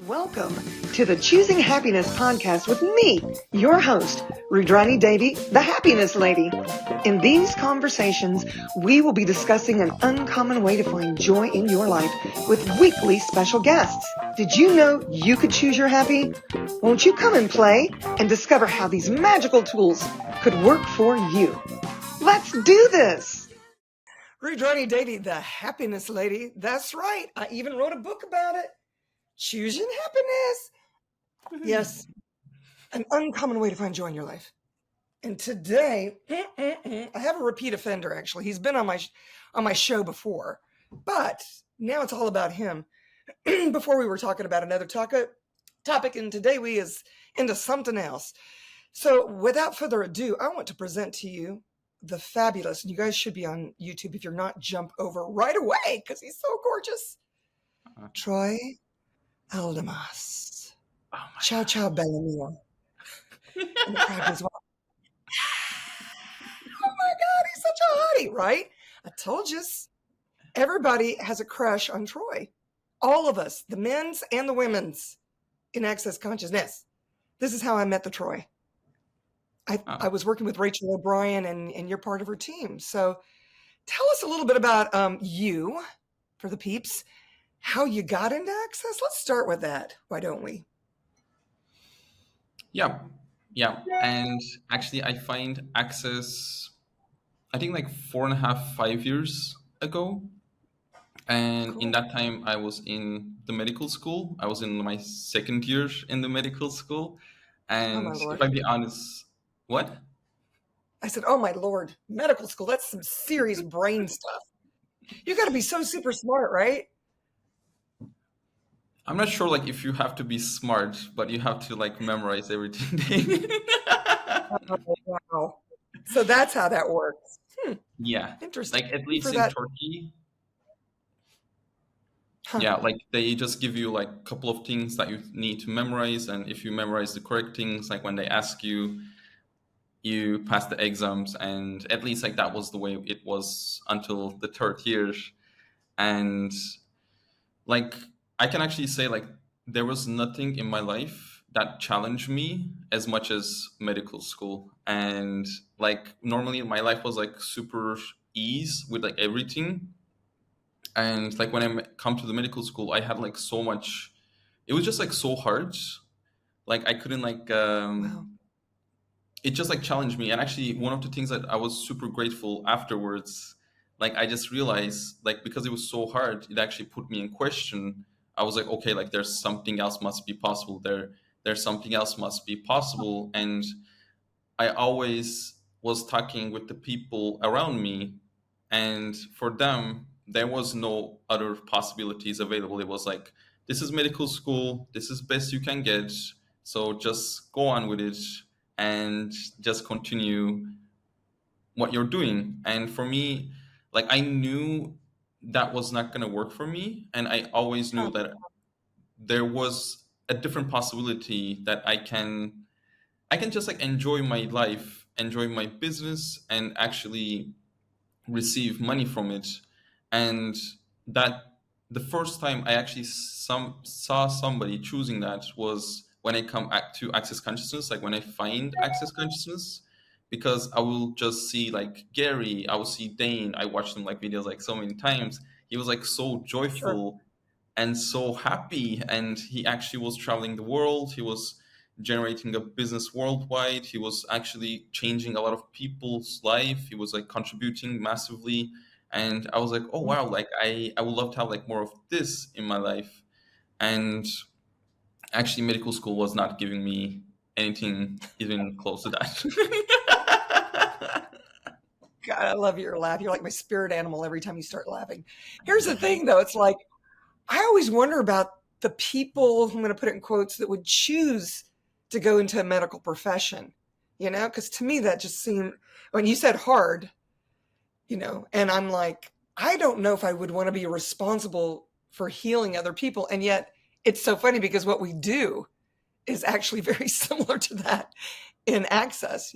Welcome to the Choosing Happiness podcast with me, your host, Rüdrani Devi, the Happiness Lady. In these conversations, we will be discussing an uncommon way to find joy in your life with weekly special guests. Did you know you could choose your happy? Won't you come and play and discover how these magical tools could work for you? Let's do this! Rüdrani Devi, the Happiness Lady. That's right. I even wrote a book about it. Choosing happiness. Yes, an uncommon way to find joy in your life. And today, I have a repeat offender, actually. He's been on my show before, but now it's all about him. Before we were talking about another topic, and today we is into something else. So without further ado, I want to present to you the fabulous, and you guys should be on YouTube. If you're not, jump over right away because he's so gorgeous. Troy Aldanmaz. Oh Ciao, ciao, bella mia. And the crowd goes, oh my God, he's such a hottie, right? I told you, everybody has a crush on Troy. All of us, the men's and the women's in Access Consciousness. This is how I met the Troy. I was working with Rachel O'Brien, and you're part of her team. So tell us a little bit about you, for the peeps, how you got into Access. Let's start with that. Why don't we? Yeah. And actually, I find Access, I think like 4.5, 5 years ago. And Cool. in that time, I was in the medical school. I was in my second year in the medical school. And my Lord. if I be honest, what? I said, oh my Lord, medical school, that's some serious brain stuff. You got to be so super smart, right? I'm not sure like if you have to be smart, but you have to like memorize everything. Oh, wow. So that's how that works. Yeah. Interesting. Like at least For in that. Turkey. Huh. Yeah, like they just give you like a couple of things that you need to memorize, and if you memorize the correct things, like when they ask you, you pass the exams. And at least like that was the way it was until the third year. And like I can actually say like there was nothing in my life that challenged me as much as medical school. And like normally my life was like super ease with like everything. And like when I come to the medical school, I had like so much, it was just like so hard. Like I couldn't like Wow. it just like challenged me. And actually one of the things that I was super grateful afterwards, like I just realized like because it was so hard, it actually put me in question. I was like, okay, like there's something else must be possible. There's something else must be possible. And I always was talking with the people around me, and for them there was no other possibilities available. It was like, this is medical school, this is best you can get, so just go on with it and just continue what you're doing. And for me, like I knew that was not going to work for me, and I always knew that there was a different possibility that I can just like enjoy my life, enjoy my business, and actually receive money from it. And that the first time I actually saw somebody choosing that was when I come to Access Consciousness, like when I find Access Consciousness, because I will just see like Gary, I will see Dain, I watched them like videos like so many times. He was like so Sure. joyful and so happy, and he actually was traveling the world. He was generating a business worldwide. He was actually changing a lot of people's life. He was like contributing massively. And I was like, oh wow, like I would love to have like more of this in my life. And actually medical school was not giving me anything even close to that. God, I love your laugh. You're like my spirit animal every time you start laughing. Here's the thing, though. It's like, I always wonder about the people, I'm going to put it in quotes, that would choose to go into a medical profession, because to me that just seemed, when you said hard, and I'm like, I don't know if I would want to be responsible for healing other people. And yet it's so funny because what we do is actually very similar to that in Access,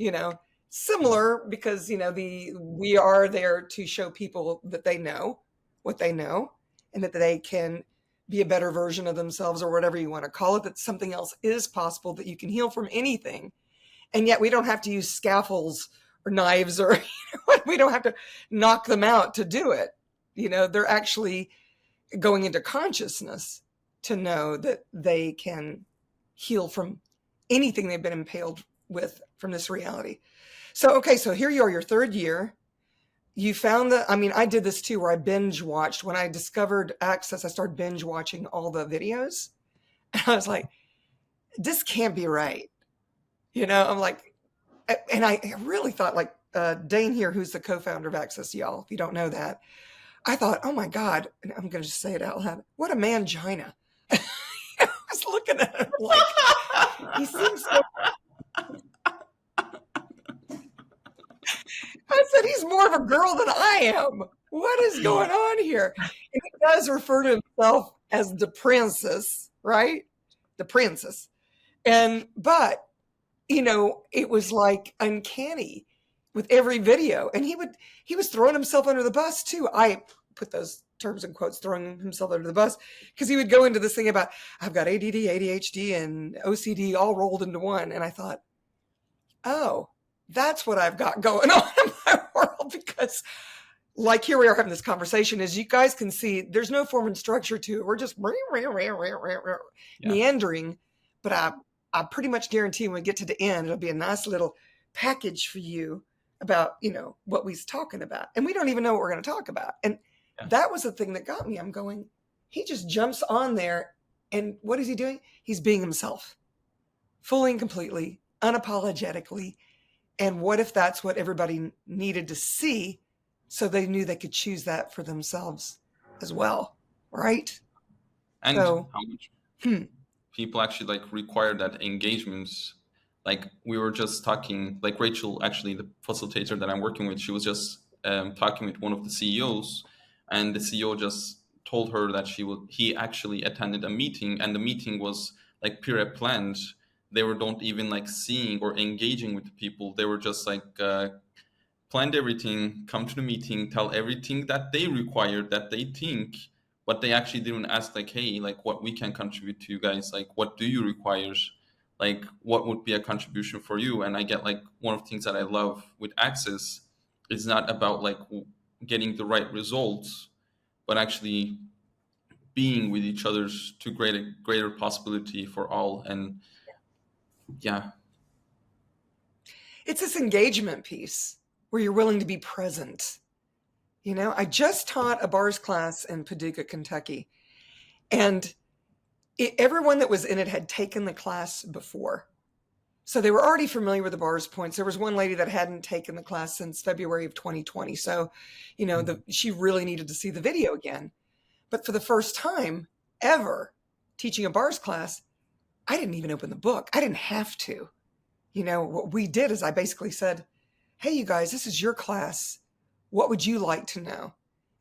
similar because, we are there to show people that they know what they know and that they can be a better version of themselves, or whatever you want to call it, that something else is possible, that you can heal from anything. And yet we don't have to use scaffolds or knives, or we don't have to knock them out to do it. They're actually going into consciousness to know that they can heal from anything they've been impaled with from this reality. So here you are, your third year. You found I did this too, where I binge watched. When I discovered Access, I started binge watching all the videos. And I was like, this can't be right. I'm like, and I really thought, like, Dain Heer, who's the co-founder of Access, y'all, if you don't know that, I thought, oh my God, and I'm going to just say it out loud, what a mangina. I was looking at him like, he seems so... I said, he's more of a girl than I am. What is going on here? And he does refer to himself as the princess, right? The princess. But, it was like uncanny with every video. And he was throwing himself under the bus too. I put those terms in quotes, throwing himself under the bus, because he would go into this thing about, I've got ADD, ADHD, and OCD all rolled into one. And I thought, oh, that's what I've got going on in my world. Because, like, here we are having this conversation. As you guys can see, there's no form and structure to it. We're just meandering. But I pretty much guarantee when we get to the end, it'll be a nice little package for you about, what we's talking about. And we don't even know what we're going to talk about. And that was the thing that got me. I'm going, he just jumps on there. And what is he doing? He's being himself, fully and completely, unapologetically. And what if that's what everybody needed to see, so they knew they could choose that for themselves as well, right? And how much people actually require that engagement. Like, we were just talking, like Rachel, actually the facilitator that I'm working with, she was just talking with one of the CEOs, and the CEO just told her that he actually attended a meeting, and the meeting was pre-planned. They don't even seeing or engaging with the people. They were just planned everything, come to the meeting, tell everything that they required, that they think, but they actually didn't ask hey, what we can contribute to you guys, what do you require, what would be a contribution for you. And I get one of the things that I love with Access is not about getting the right results, but actually being with each other to greater possibility for all. And yeah, it's this engagement piece where you're willing to be present. I just taught a bars class in Paducah, Kentucky, and everyone that was in it had taken the class before. So they were already familiar with the bars points. There was one lady that hadn't taken the class since February of 2020. So, she really needed to see the video again. But for the first time ever teaching a bars class, I didn't even open the book. I didn't have to. What we did is I basically said, hey, you guys, this is your class. What would you like to know?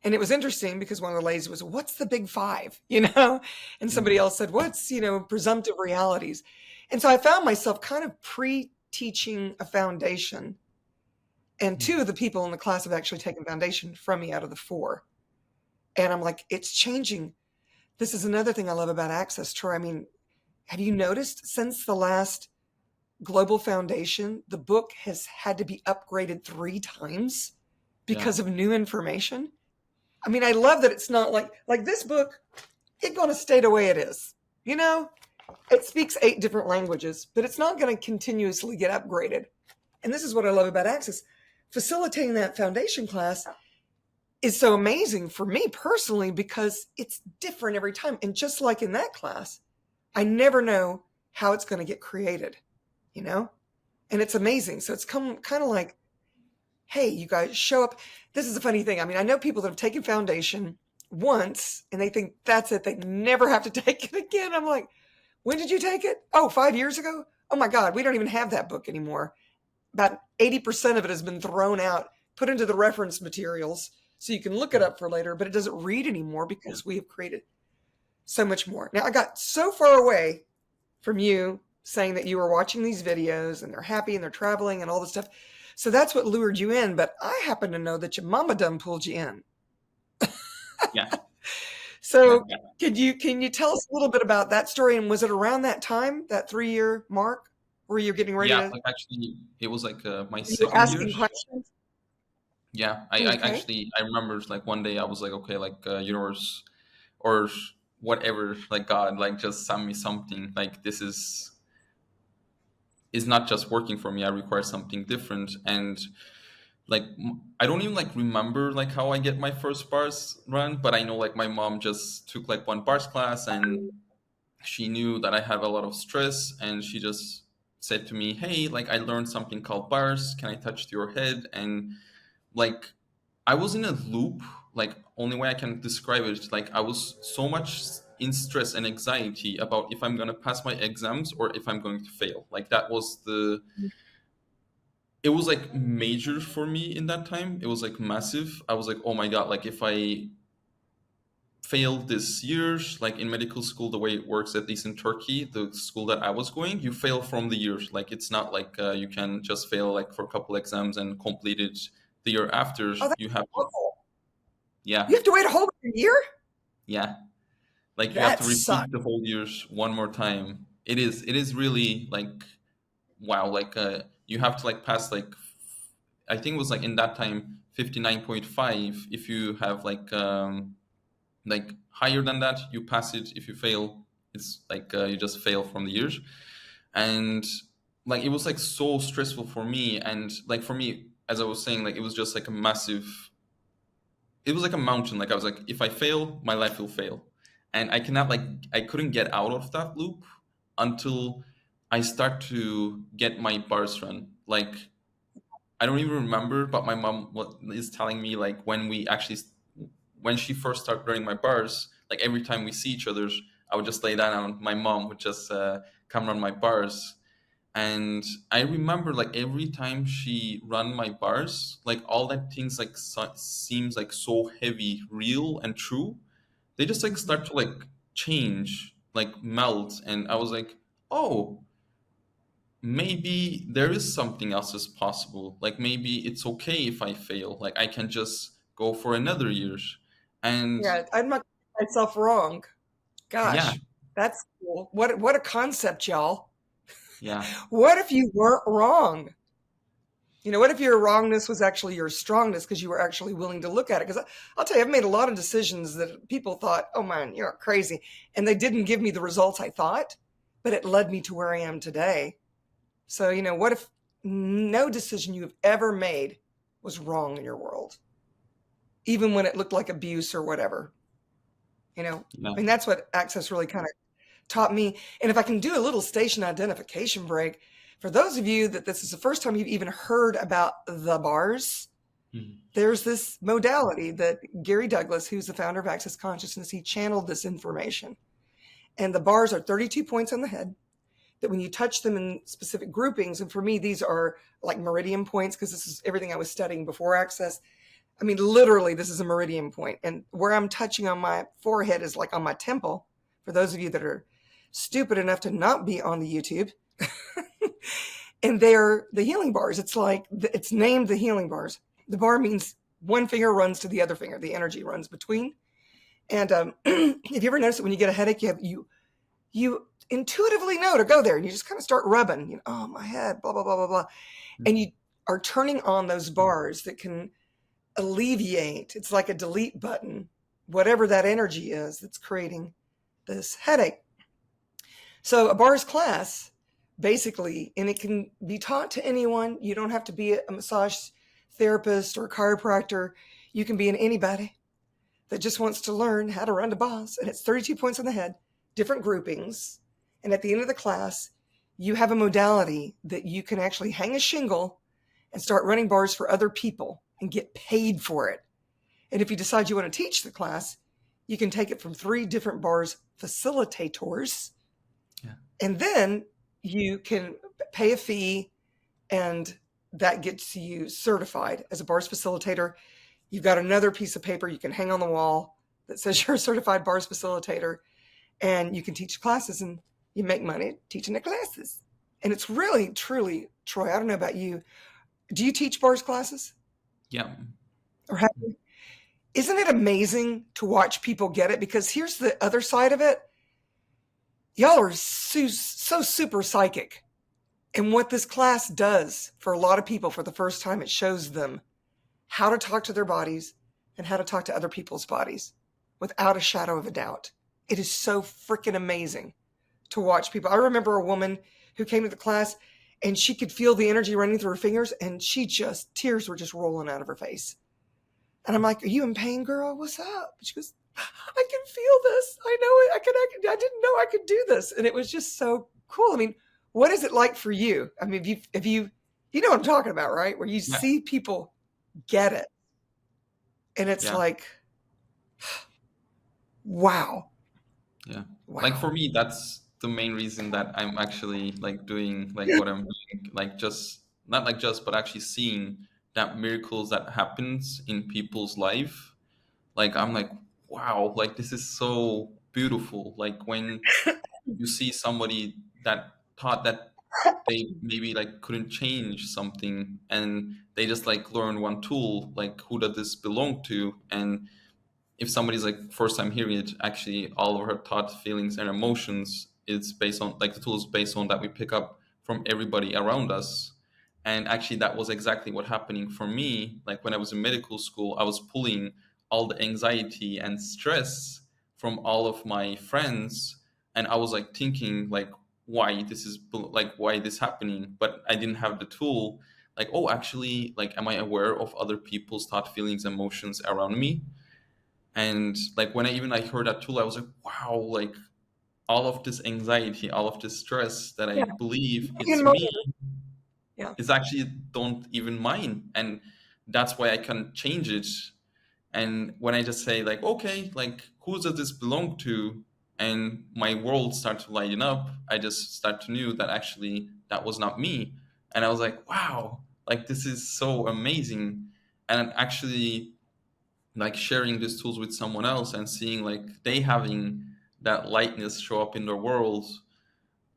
And it was interesting because one of the ladies was, what's the big five? And somebody else said, what's, presumptive realities? And so I found myself kind of pre-teaching a foundation. And two of the people in the class have actually taken foundation from me out of the four. And I'm like, it's changing. This is another thing I love about Access, Troy. I mean, have you noticed since the last Global Foundation, the book has had to be upgraded 3 times because of new information? I mean, I love that it's not like this book, it's going to stay the way it is. It speaks 8 different languages, but it's not going to continuously get upgraded. And this is what I love about Access. Facilitating that foundation class is so amazing for me personally because it's different every time. And just like in that class, I never know how it's going to get created, and it's amazing. So it's kind of like, hey, you guys show up. This is a funny thing. I mean, I know people that have taken foundation once and they think that's it. They never have to take it again. I'm like, when did you take it? Oh, 5 years ago. Oh my God, we don't even have that book anymore. About 80% of it has been thrown out, put into the reference materials so you can look it up for later, but it doesn't read anymore because we have created so much more. Now, I got so far away from you saying that you were watching these videos and they're happy and they're traveling and all this stuff. So that's what lured you in. But I happen to know that your mama done pulled you in. Yeah. Yeah, So can you tell us a little bit about that story? And was it around that time, that 3-year mark, where you're getting ready yeah. to, Like actually, it was like my you were second year. asking questions? Yeah, I Okay. actually I remember like one day I was like, okay, like universe or whatever, like God, like just send me something. Like this is not just working for me. I require something different. And like I don't even like remember like how I get my first bars run, but I know like my mom just took like one bars class and she knew that I have a lot of stress and she just said to me, hey, like I learned something called bars. Can I touch your head? And like I was in a loop. Like only way I can describe it, like I was so much in stress and anxiety about if I'm gonna pass my exams or if I'm going to fail. Like that was the it was like major for me in that time. It was like massive. I was like, oh my god, like if I fail this year, like in medical school, the way it works, at least in Turkey, the school that I was going, you fail from the year. Like it's not like you can just fail like for a couple exams and complete it the year after. Oh, that's You have to, awful. You yeah, have to wait a whole year? yeah. Like you have That to sucks. repeat the whole years one more time. It is really like wow. Like you have to like pass like I think it was like in that time 59.5 if you have like higher than that you pass it. If you fail it's like you just fail from the years. And like it was like so stressful for me. And like for me, as I was saying, like it was just like a massive, it was like a mountain. Like I was like, if I fail my life will fail. And I cannot like I couldn't get out of that loop until I start to get my bars run. Like I don't even remember, but my mom is telling me like when she first started learning my bars, like every time we see each other, I would just lay down and my mom would just come run my bars. And I remember like every time she run my bars, like all that things like seems like so heavy, real and true. They just like Mhm. start to like change, like melt. And I was like, oh, maybe there is something else is possible. Like maybe it's okay if I fail. Like I can just go for another year. And Yeah, I'm not getting myself wrong. yeah, Gosh, that's cool. What a concept, y'all. yeah, What if you weren't wrong? What if your wrongness was actually your strongness because you were actually willing to look at it? Because I'll tell you, I've made a lot of decisions that people thought, oh man, you're crazy. And they didn't give me the results I thought, but it led me to where I am today. So, what if no decision you have ever made was wrong in your world, even when it looked like abuse or whatever? yeah, That's what Access really kind of taught me. And if I can do a little station identification break, for those of you that this is the first time you've even heard about the bars, mhm, there's this modality that Gary Douglas, who's the founder of Access Consciousness, he channeled this information. And the bars are 32 points on the head that when you touch them in specific groupings, and for me, these are like meridian points because this is everything I was studying before Access. I mean, literally, this is a meridian point. And where I'm touching on my forehead is like on my temple. For those of you that are stupid enough to not be on the YouTube. And they're the healing bars. It's named the healing bars. The bar means one finger runs to the other finger. The energy runs between. And if you ever notice that when you get a headache, you intuitively know to go there, and you just kind of start rubbing. Oh, my head, blah blah blah blah blah, and you are turning on those bars that can alleviate. It's like a delete button, whatever that energy is that's creating this headache. So a bars class, basically, and it can be taught to anyone. You don't have to be a massage therapist or a chiropractor. You can be anybody that just wants to learn how to run the bars. And it's 32 points on the head, different groupings. And at the end of the class, you have a modality that you can actually hang a shingle and start running bars for other people and get paid for it. And if you decide you want to teach the class, you can take it from 3 different bars facilitators, yeah, and then you can pay a fee, and that gets you certified as a bars facilitator. You've got another piece of paper you can hang on the wall that says you're a certified bars facilitator, and you can teach classes, and you make money teaching the classes. And it's really, truly, Troy, I don't know about you. Do you teach bars classes? yeah. Or have you? Isn't it amazing to watch people get it? Because here's the other side of it. Y'all are so super psychic. And what this class does for a lot of people for the first time, it shows them how to talk to their bodies and how to talk to other people's bodies without a shadow of a doubt. It is so freaking amazing to watch people. I remember a woman who came to the class and she could feel the energy running through her fingers, and tears were just rolling out of her face. And I'm like, are you in pain, girl? What's up? She goes, I can feel this. I know it. I didn't know I could do this. And it was just so cool. I mean, what is it like for you? I mean, if you know what I'm talking about, right? Where you see people get it. And it's like, wow. Yeah. Like for me, that's the main reason that I'm actually like doing like what I'm doing, like just not like just, but actually seeing that miracles that happens in people's life. Like I'm like, wow, like this is so beautiful. Like when you see somebody that thought that they maybe like couldn't change something and they just like learn one tool, like who does this belong to? And if somebody's like first time hearing it, actually all of her thoughts, feelings, and emotions is based on like the tool is based on that we pick up from everybody around us. And actually that was exactly what happening for me. Like when I was in medical school, I was pulling all the anxiety and stress from all of my friends, and I was like thinking like why this happening, but I didn't have the tool like, oh, actually, like am I aware of other people's thought, feelings, emotions around me? And like when I even like heard that tool, I was like, wow, like all of this anxiety, all of this stress that I believe it's me is actually don't even mine. And that's why I can change it. And when I just say like, okay, like who does this belong to? And my world starts to lighten up, I just start to know that actually that was not me. And I was like, wow, like this is so amazing. And actually like sharing these tools with someone else and seeing like they having that lightness show up in their world,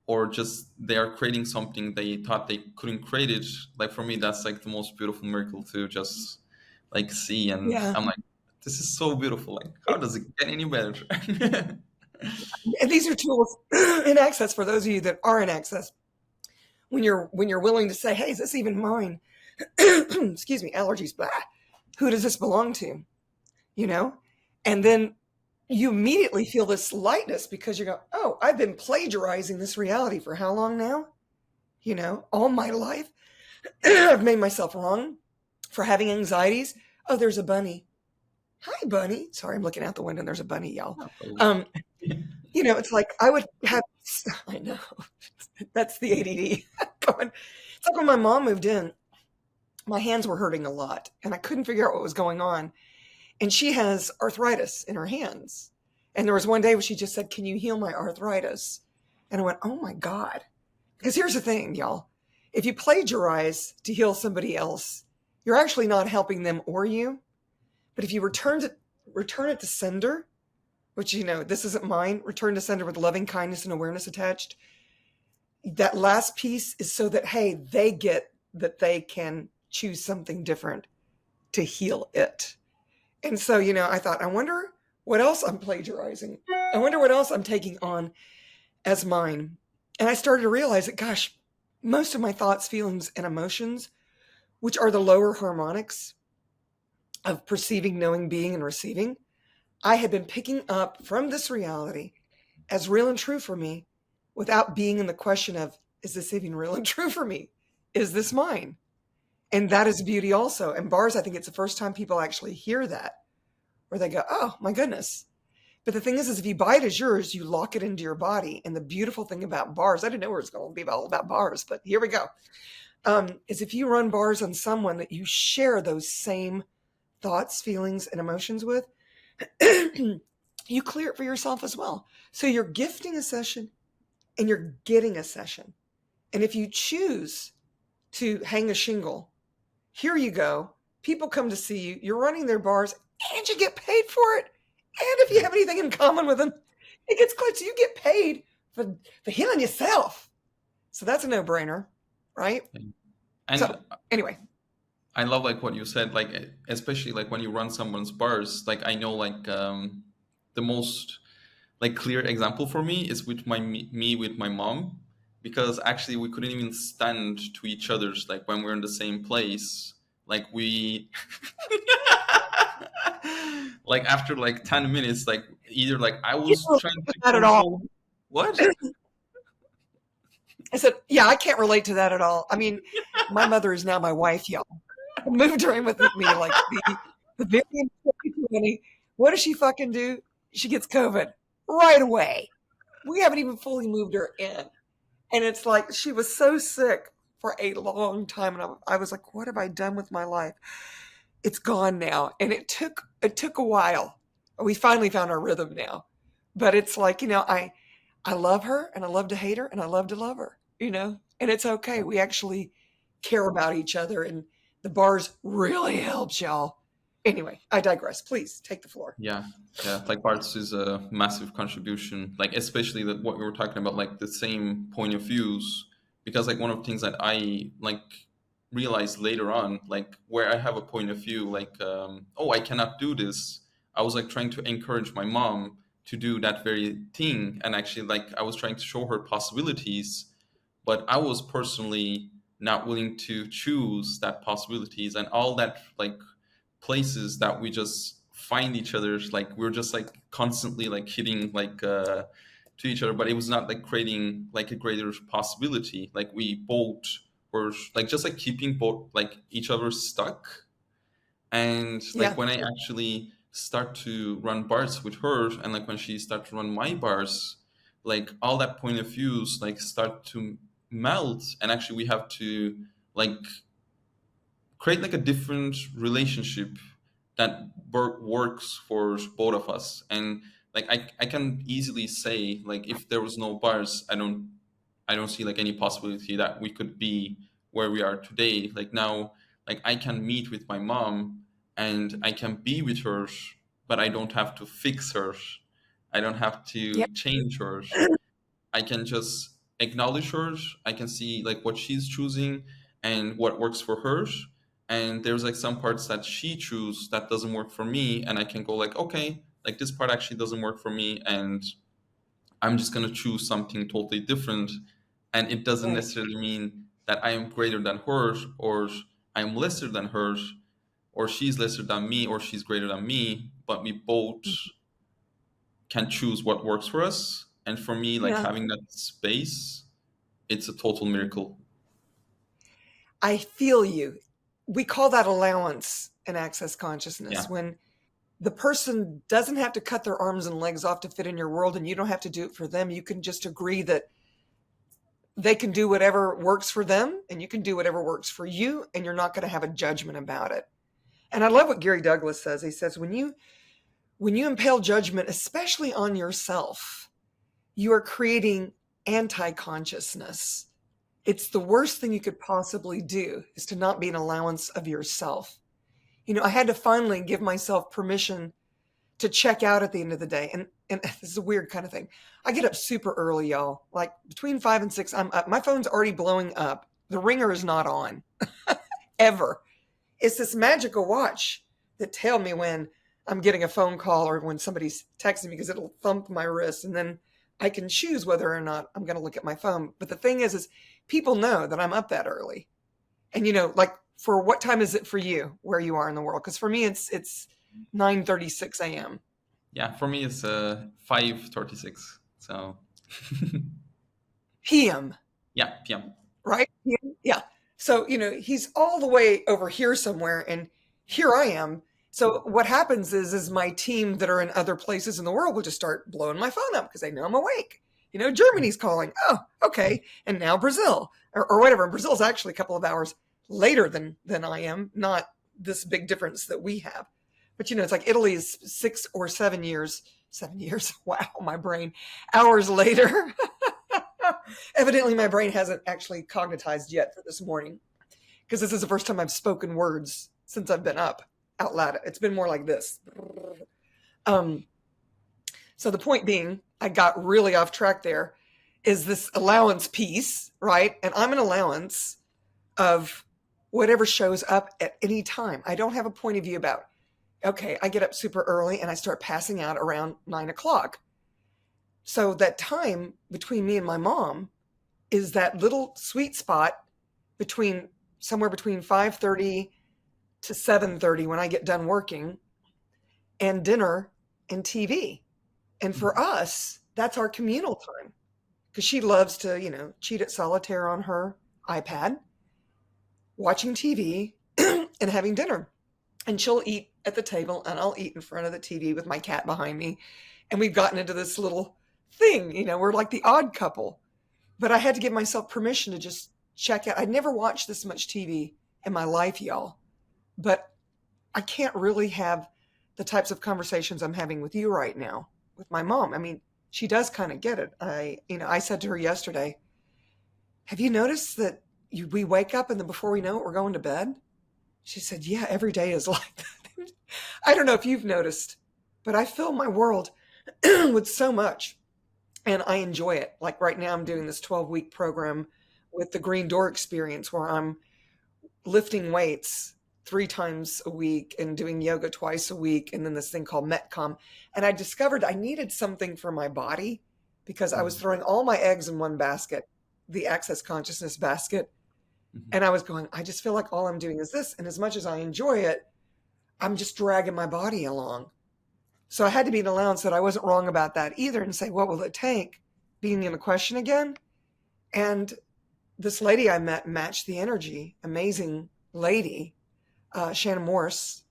or just they are creating something they thought they couldn't create it. Like for me, that's like the most beautiful miracle to just like see. And I'm like, this is so beautiful. Like, how does it get any better? And these are tools in Access for those of you that are in Access. When you're willing to say, hey, is this even mine? Excuse me, allergies, blah. Who does this belong to? You know? And then you immediately feel this lightness because you go, oh, I've been plagiarizing this reality for how long now? You know, all my life. I've made myself wrong for having anxieties. Oh, there's a bunny. Hi, bunny. Sorry, I'm looking out the window and there's a bunny, y'all. You know, it's like I would have, I know, that's the ADD. It's like when my mom moved in, my hands were hurting a lot and I couldn't figure out what was going on. And she has arthritis in her hands. And there was one day where she just said, can you heal my arthritis? And I went, oh my God. Because here's the thing, y'all. If you plagiarize to heal somebody else, you're actually not helping them or you. But if you return it to sender, which, you know, this isn't mine, return to sender with loving kindness and awareness attached. That last piece is so that, hey, they get that they can choose something different to heal it. And so, you know, I thought, I wonder what else I'm plagiarizing. I wonder what else I'm taking on as mine. And I started to realize that, gosh, most of my thoughts, feelings, and emotions, which are the lower harmonics of perceiving, knowing, being, and receiving, I had been picking up from this reality as real and true for me without being in the question of, is this even real and true for me? Is this mine? And that is beauty also. And bars, I think it's the first time people actually hear that, where they go, oh my goodness. But the thing is if you buy it as yours, you lock it into your body. And the beautiful thing about bars, I didn't know it was going to be all about bars, but here we go, is if you run bars on someone that you share those same thoughts, feelings, and emotions with, you clear it for yourself as well. So you're gifting a session and you're getting a session. And if you choose to hang a shingle, here you go. People come to see you. You're running their bars and you get paid for it. And if you have anything in common with them, it gets clear. So you get paid for healing yourself. So that's a no-brainer, right? And so anyway. I love like what you said, like especially like when you run someone's bars. Like I know like the most like clear example for me is with me with my mom, because actually we couldn't even stand to each other's like when we're in the same place. Like we like after like 10 minutes, like either like I You was don't trying relate to to that at all. control what. I said, yeah, I can't relate to that at all. I mean, my mother is now my wife, y'all. Moved her in with me like the very end of 2020. What does she fucking do? She gets COVID right away. We haven't even fully moved her in. And it's like she was so sick for a long time. And I was like, what have I done with my life? It's gone now. And it took a while. We finally found our rhythm now. But it's like, I love her and I love to hate her and I love to love her, and it's okay. We actually care about each other and the bars really helps y'all. Anyway, I digress. Please take the floor. Yeah, yeah. Like arts is a massive contribution. Like especially that what we were talking about, like the same point of views. Because like one of the things that I like realized later on, like where I have a point of view, like oh I cannot do this. I was like trying to encourage my mom to do that very thing, and actually like I was trying to show her possibilities, but I was personally not willing to choose that possibilities and all that like places that we just find each other's like we're just like constantly like hitting like to each other, but it was not like creating like a greater possibility. Like we both were like just like keeping both like each other stuck. And like Yeah. when I actually start to run bars with her, and like when she start to run my bars, like all that point of views like start to melt, and actually we have to like create like a different relationship that works for both of us. And like I can easily say like if there was no bars, I don't see like any possibility that we could be where we are today. Like now, like I can meet with my mom and I can be with her, but I don't have to fix her, I don't have Yeah. to change her. I can just acknowledge her. I can see like what she's choosing and what works for her. And there's like some parts that she chooses that doesn't work for me, and I can go like, okay, like this part actually doesn't work for me, and I'm just gonna choose something totally different. And it doesn't Right. necessarily mean that I am greater than her, or I'm lesser than her, or she's lesser than me, or she's greater than me. But we both can choose what works for us. And for me, like Yeah. having that space, it's a total miracle. I feel you. We call that allowance in access Yeah. consciousness when the person doesn't have to cut their arms and legs off to fit in your world and you don't have to do it for them. You can just agree that they can do whatever works for them and you can do whatever works for you, and you're not going to have a judgment about it. And I love what Gary Douglas says. He says, when you impale judgment, especially on yourself, you are creating anti-consciousness. It's the worst thing you could possibly do is to not be an allowance of yourself. I had to finally give myself permission to check out at the end of the day. And this is a weird kind of thing. I get up super early, y'all. Like between 5 and 6, I'm up. My phone's already blowing up. The ringer is not on ever. It's this magical watch that tell me when I'm getting a phone call or when somebody's texting me, because it'll thump my wrist, and then I can choose whether or not I'm going to look at my phone. But the thing is people know that I'm up that early. And like for what time is it for you where you are in the world? Because for me, it's 9:36 a.m. Yeah, for me it's 5:36. So p.m. yeah, PM. Right? Yeah. So, he's all the way over here somewhere, and here I am. So what happens is my team that are in other places in the world will just start blowing my phone up because they know I'm awake. Germany's calling. Oh, okay. And now Brazil or whatever. And Brazil's actually a couple of hours later than I am, not this big difference that we have. But, it's like Italy is 6 or 7 years. 7 years. Wow, my brain. Hours later. Evidently, my brain hasn't actually cognitized yet for this morning, because this is the first time I've spoken words since I've been up out loud. It's been more like this. So the point being, I got really off track there, is this allowance piece, right? And I'm an allowance of whatever shows up at any time. I don't have a point of view about, okay, I get up super early and I start passing out around 9 o'clock. So that time between me and my mom is that little sweet spot between somewhere between 5:30 to 7:30 when I get done working, and dinner and TV. And for us, that's our communal time, because she loves to, cheat at solitaire on her iPad, watching TV and having dinner. And she'll eat at the table and I'll eat in front of the TV with my cat behind me. And we've gotten into this little thing, we're like the odd couple. But I had to give myself permission to just check out. I'd never watched this much TV in my life, y'all. But I can't really have the types of conversations I'm having with you right now with my mom. I mean, she does kind of get it. I said to her yesterday, have you noticed that we wake up and then before we know it, we're going to bed? She said, yeah, every day is like that. I don't know if you've noticed, but I fill my world with so much and I enjoy it. Like right now I'm doing this 12-week program with the Green Door Experience where I'm lifting weights 3 times a week and doing yoga twice a week. And then this thing called Metcom. And I discovered I needed something for my body because I was throwing all my eggs in one basket, the Access Consciousness basket. And I was going, I just feel like all I'm doing is this. And as much as I enjoy it, I'm just dragging my body along. So I had to be an allowance that I wasn't wrong about that either and say, what will it take? Being in the question again. And this lady I met matched the energy. Amazing lady, Shannon Morse.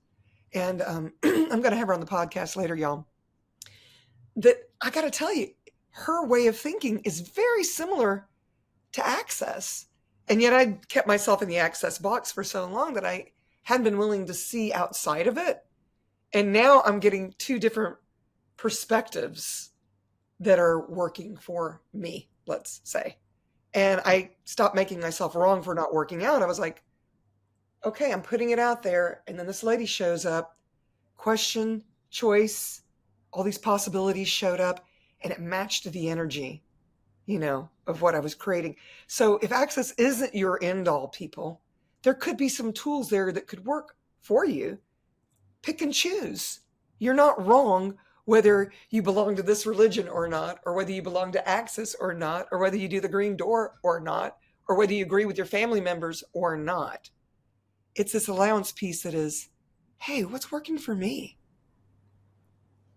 And I'm going to have her on the podcast later, y'all. That I got to tell you, her way of thinking is very similar to Access. And yet I kept myself in the Access box for so long that I hadn't been willing to see outside of it. And now I'm getting 2 different perspectives that are working for me, let's say. And I stopped making myself wrong for not working out. I was like, okay, I'm putting it out there. And then this lady shows up, question, choice, all these possibilities showed up, and it matched the energy, of what I was creating. So if Access isn't your end all, people, there could be some tools there that could work for you. Pick and choose. You're not wrong whether you belong to this religion or not, or whether you belong to Access or not, or whether you do the Green Door or not, or whether you agree with your family members or not. It's this allowance piece that is, hey, what's working for me?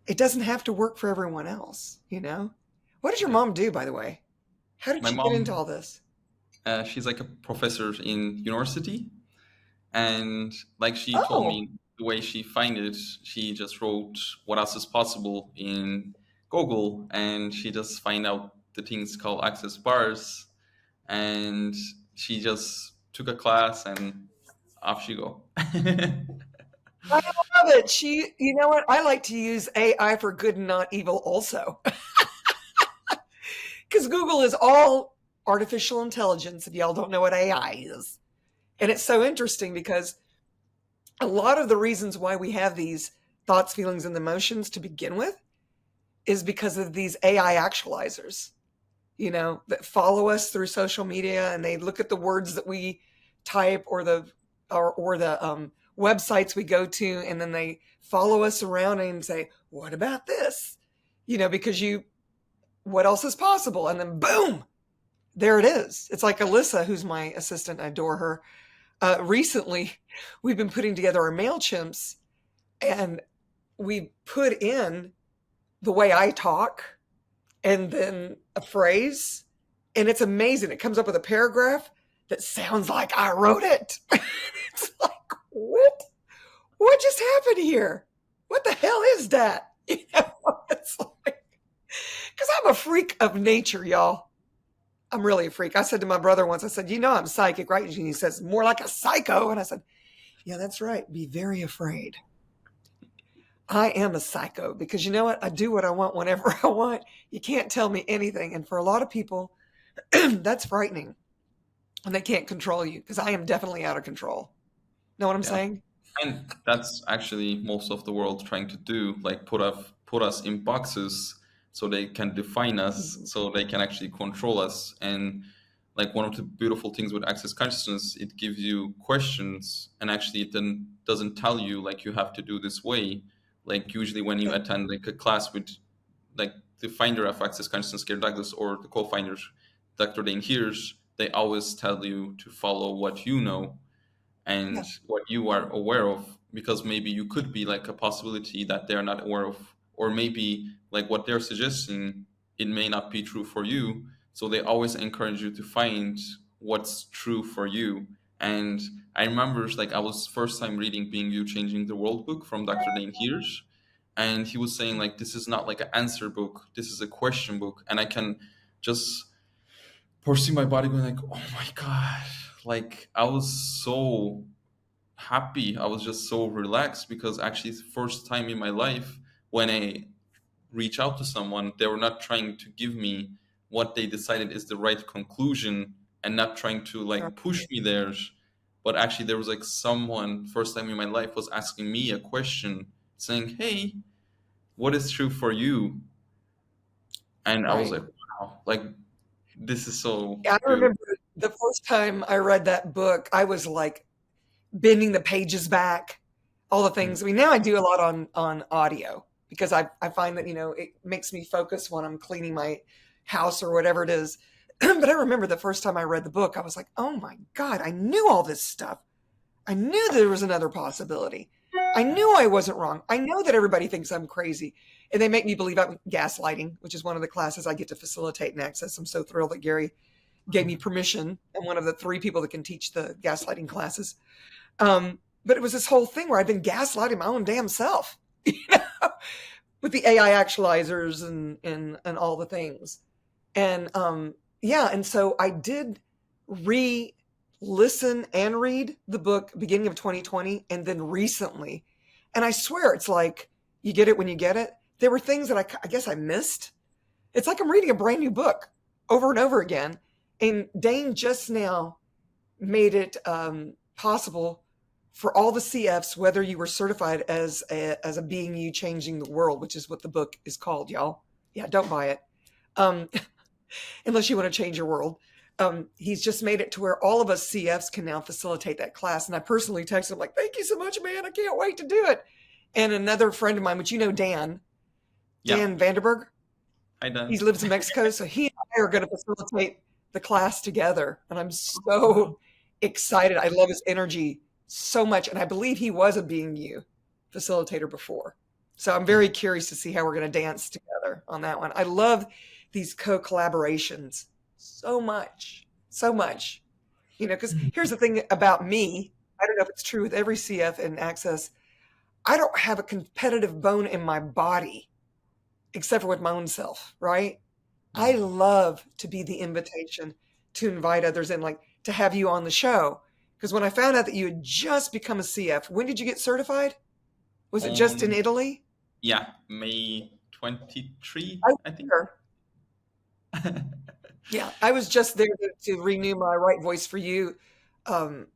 It doesn't have to work for everyone else, What did your mom do, by the way? How did My she get into mom, all this? she's like a professor in university, and like she told Oh, me the way she find it, she just wrote what else is possible in Google, and she just find out the things called access bars, and she just took a class and off she go. I love it. You know what? I like to use AI for good and not evil also. Because Google is all artificial intelligence, if y'all don't know what AI is. And it's so interesting because a lot of the reasons why we have these thoughts, feelings, and emotions to begin with is because of these AI actualizers, that follow us through social media and they look at the words that we type or the websites we go to, and then they follow us around and say, what about this? Because what else is possible? And then boom, there it is. It's like Alyssa, who's my assistant. I adore her. Recently, we've been putting together our MailChimps, and we put in the way I talk and then a phrase, and it's amazing. It comes up with a paragraph that sounds like I wrote it. It's like, what just happened here? What the hell is that? It's like, because I'm a freak of nature, y'all. I'm really a freak. I said to my brother once, I said, I'm psychic, right? And he says, more like a psycho. And I said, yeah, that's right. Be very afraid. I am a psycho because you know what? I do what I want whenever I want. You can't tell me anything. And for a lot of people, that's frightening. And they can't control you because I am definitely out of control. Know what I'm Yeah. saying? And that's actually most of the world trying to do, like put us in boxes so they can define us, so they can actually control us. And like one of the beautiful things with access consciousness, it gives you questions, and actually it then doesn't tell you like you have to do this way. Like usually when you attend like a class with like the finder of access consciousness, Gary Douglas, or the co-finders, Dr. Dain Heers, they always tell you to follow what you know Yeah. and what you are aware of, because maybe you could be like a possibility that they're not aware of, or maybe like what they're suggesting, it may not be true for you. So they always encourage you to find what's true for you. And I remember like I was first time reading Being You Changing the World book from Dr. Dain Heers, and he was saying like this is not like an answer book, this is a question book. And I can just foresee my body going like, oh my god, like I was so happy, I was just so relaxed, because actually it's the first time in my life when I reach out to someone, they were not trying to give me what they decided is the right conclusion, and not trying to like push me there, but actually there was like someone first time in my life was asking me a question, saying, hey, what is true for you? And I was Right. like, wow, like this is so Yeah, I beautiful. remember the first time I read that book, I was like bending the pages back, all the Mm. things. I mean, now I do a lot on audio because I find that, it makes me focus when I'm cleaning my house or whatever it is. But I remember the first time I read the book, I was like, oh my God, I knew all this stuff. I knew there was another possibility. I knew I wasn't wrong. I know that everybody thinks I'm crazy. And they make me believe I'm gaslighting, which is one of the classes I get to facilitate and access. I'm so thrilled that Gary gave me permission. I'm one of the 3 people that can teach the gaslighting classes. But it was this whole thing where I've been gaslighting my own damn self, with the AI actualizers and all the things. And yeah, and so I did listen and read the book beginning of 2020 and then recently. And I swear it's like you get it when you get it. There were things that I guess I missed. It's like I'm reading a brand new book over and over again. And Dain just now made it possible for all the CFs, whether you were certified as a being you changing the world, which is what the book is called, y'all. Yeah, don't buy it. Um, unless you want to change your world. He's just made it to where all of us CFs can now facilitate that class. And I personally texted him like, thank you so much, man. I can't wait to do it. And another friend of mine, which Dan Yeah, Vanderberg, I he done. lives in Mexico. So he and I are going to facilitate the class together. And I'm so excited. I love his energy so much. And I believe he was a Being You facilitator before. So I'm very curious to see how we're going to dance together on that one. I love these co-collaborations so much, so much. Because here's the thing about me. I don't know if it's true with every CF in Access. I don't have a competitive bone in my body except for with my own self, right? I love to be the invitation to invite others in, like to have you on the show. Because when I found out that you had just become a CF, when did you get certified? Was it just in On Italy? Yeah, May 23, I was I think. there. Yeah, I was just there to renew my Right Voice for You um,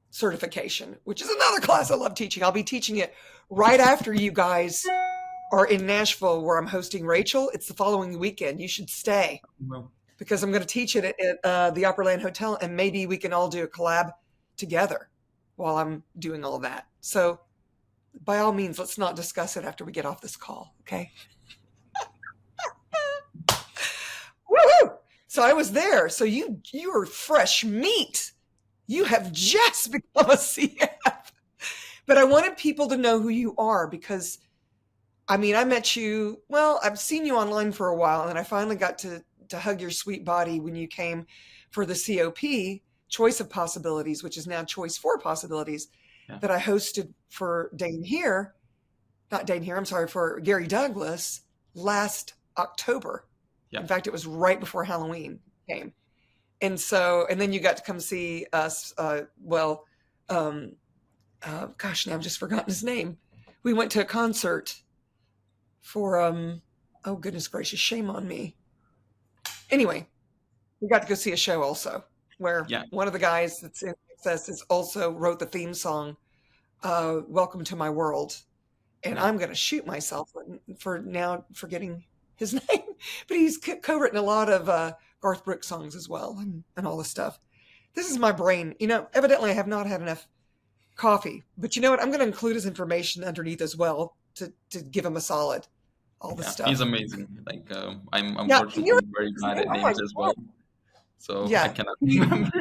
certification, which is another class I love teaching. I'll be teaching it right after you guys are in Nashville, where I'm hosting Rachel. It's the following weekend. You should stay Well, because I'm going to teach it at the Upperland Hotel, and maybe we can all do a collab together while I'm doing all that. So, by all means, let's not discuss it after we get off this call, okay? Woohoo! So I was there. So you are fresh meat. You have just become a CF. But I wanted people to know who you are because, I mean, I met you, well, I've seen you online for a while, and I finally got to hug your sweet body when you came for the COP, Choice of Possibilities, which is now Choice for Possibilities, yeah, that I hosted for Dain Heer, not Dain Heer, I'm sorry, for Gary Douglas last October. yeah. In fact, it was right before Halloween came. And so, and then you got to come see us. Gosh, now I've just forgotten his name. We went to a concert for, oh goodness gracious, shame on me. Anyway, we got to go see a show also where Yeah. one of the guys that's in Access is also wrote the theme song, Welcome to My World. And Yeah. I'm going to shoot myself for now forgetting his name, but he's co-written a lot of Garth Brooks songs as well and all this stuff. This is my brain. Evidently I have not had enough coffee, but you know what? I'm going to include his information underneath as well to give him a solid, all the stuff. He's amazing. Like, I'm Yeah, unfortunately very bad at names as well. So I cannot remember.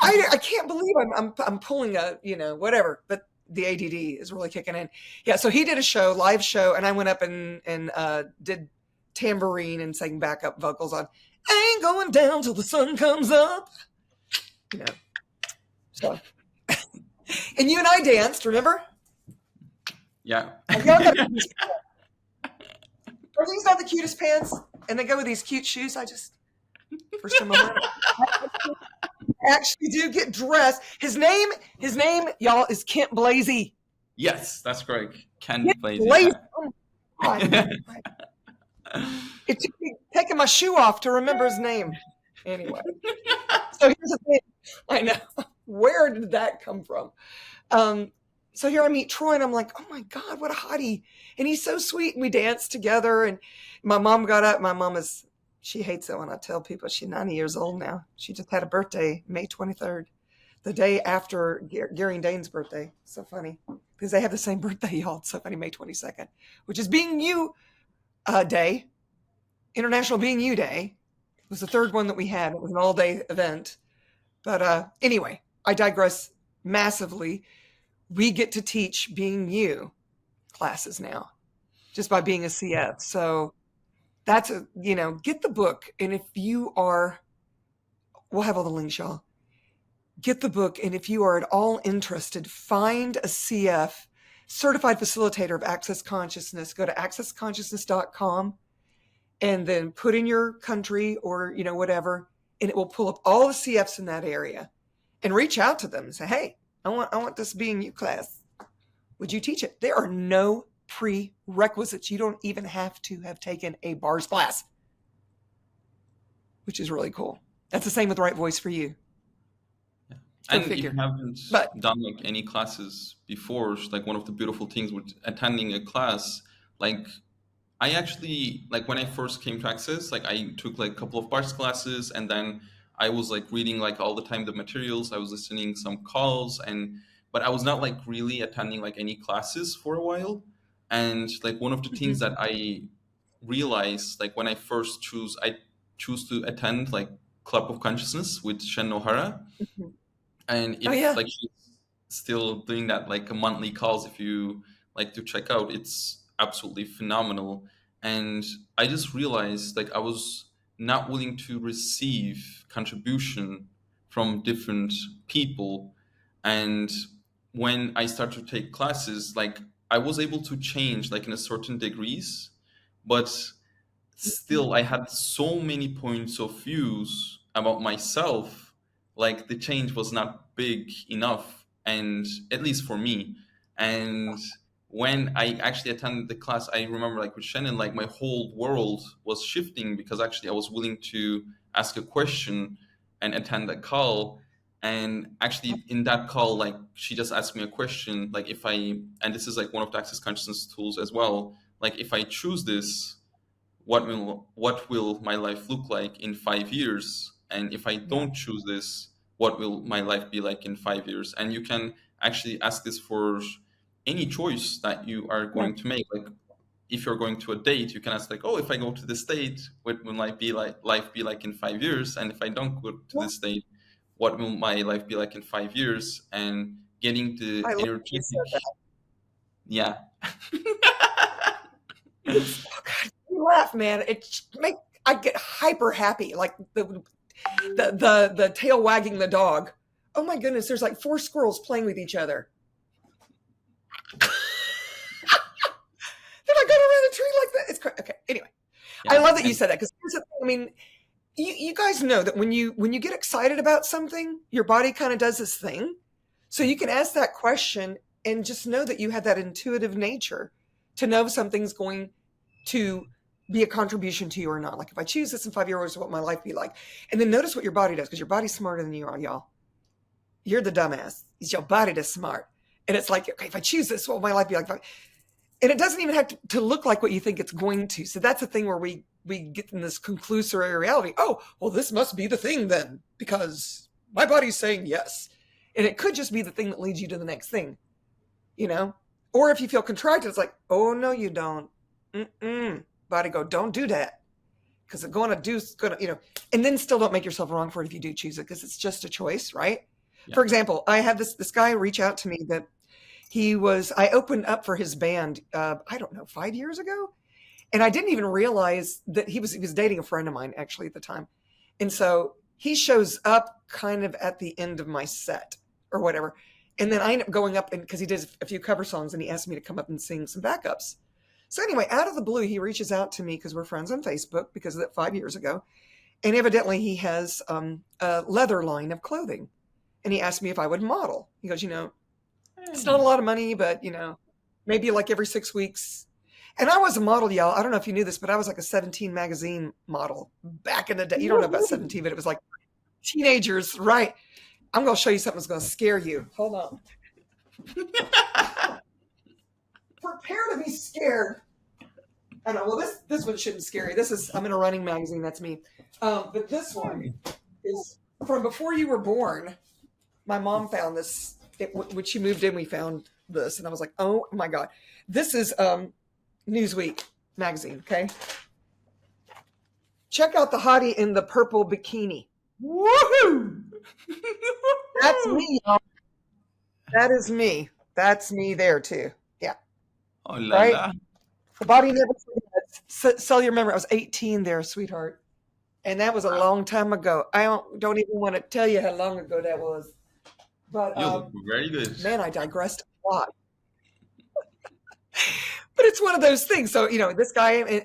I can't believe I'm pulling a, whatever, but the ADD is really kicking in. Yeah. So he did a live show, and I went up and did tambourine and sang backup vocals on "Ain't Going Down Till the Sun Comes Up." So, and you and I danced, remember? Yeah. Are these not the cutest pants? And they go with these cute shoes. First time I actually do get dressed. His name, y'all, is Kent Blasey. Yes, that's correct. Kent Blasey. Oh my God. It took me taking my shoe off to remember his name. Anyway, so here's the thing. I know. Where did that come from? So here I meet Troy, and I'm like, oh my God, what a hottie. And he's so sweet. And we danced together. And my mom got up. My mom she hates it when I tell people she's 90 years old now. She just had a birthday, May 23rd, the day after Gary and Dain's birthday. So funny because they have the same birthday, y'all. It's so funny, May 22nd, which is Being You Day, International Being You Day. It was the third one that we had. It was an all-day event. But anyway, I digress massively. We get to teach Being You classes now just by being a CF. So that's get the book. And if you are, we'll have all the links, y'all. Get the book. And if you are at all interested, find a CF, certified facilitator of Access Consciousness. Go to accessconsciousness.com and then put in your country or, whatever, and it will pull up all the CFs in that area and reach out to them and say, hey, I want this Being You class. Would you teach it? There are no prerequisites. You don't even have to have taken a bars class, which is really cool. That's the same with Right Voice for You. Yeah. And if you haven't done like any classes before, like one of the beautiful things with attending a class, like I actually, like when I first came to Access, like I took like a couple of bars classes, and then I was like reading like all the time the materials. I was listening some calls, but I was not like really attending like any classes for a while. And like one of the things that I realized, like when I first choose to attend like Club of Consciousness with Shen Nohara, and if like she's still doing that like a monthly calls, if you like to check out, it's absolutely phenomenal. And I just realized like I was not willing to receive contribution from different people. And when I started to take classes, like I was able to change like in a certain degrees, but still I had so many points of views about myself, like the change was not big enough, and at least for me. And when I actually attended the class, I remember like with Shannon, like my whole world was shifting because actually I was willing to ask a question and attend a call. And actually in that call, like she just asked me a question, like and this is like one of the Access Consciousness tools as well, like if I choose this, what will my life look like in 5 years? And if I don't choose this, what will my life be like in 5 years? And you can actually ask this for any choice that you are going to make. Like if you're going to a date, you can ask like, oh, if I go to this date, what will life be like in 5 years? And if I don't go to this date, what will my life be like in 5 years? And getting the energetic. Yeah. Oh God, you laugh, man. I get hyper happy, like the tail wagging the dog. Oh my goodness, there's like 4 squirrels playing with each other. They're like going around a tree like that. It's crazy. Okay. Anyway, I love that you said that because I mean, you guys know that when you get excited about something, your body kind of does this thing. So you can ask that question and just know that you have that intuitive nature to know if something's going to be a contribution to you or not. Like if I choose this in 5 years, what will my life be like? And then notice what your body does, because your body's smarter than you are, y'all. You're the dumbass. It's your body that's smart. And it's like, okay, if I choose this, what will my life be like? And it doesn't even have to look like what you think it's going to. So that's the thing where we we get in this conclusory reality. Oh, well, this must be the thing then, because my body's saying yes. And it could just be the thing that leads you to the next thing, you know? Or if you feel contracted, it's like, oh, no, you don't. Body go, don't do that. Because it's going to, you know, and then still don't make yourself wrong for it if you do choose it, because it's just a choice, right? Yeah. For example, I had this guy reach out to me that I opened up for his band, I don't know, 5 years ago. And I didn't even realize that he was dating a friend of mine actually at the time. And so he shows up kind of at the end of my set or whatever. And then I end up going up, and because he did a few cover songs, and he asked me to come up and sing some backups. So anyway, out of the blue, he reaches out to me because we're friends on Facebook because of that 5 years ago. And evidently he has a leather line of clothing. And he asked me if I would model. He goes, you know, it's not a lot of money, but, you know, maybe like every 6 weeks. And I was a model, y'all. I don't know if you knew this, but I was like a 17 magazine model back in the day. You don't know about 17, but it was like teenagers, right? I'm going to show you something that's going to scare you. Hold on. Prepare to be scared. I know. Well, this one shouldn't scare you. I'm in a running magazine. That's me. But this one is from before you were born. My mom found this. When she moved in, we found this, and I was like, oh my God. This is Newsweek magazine, okay? Check out the hottie in the purple bikini. Woohoo! That's me, y'all. That is me. That's me there too. Yeah. Oh, la, right? la. The body never forgets. Sell your memory. I was 18 there, sweetheart. And that was a long time ago. I don't even want to tell you how long ago that was. But You look very good. man, I digressed a lot. But it's one of those things. So, you know, this guy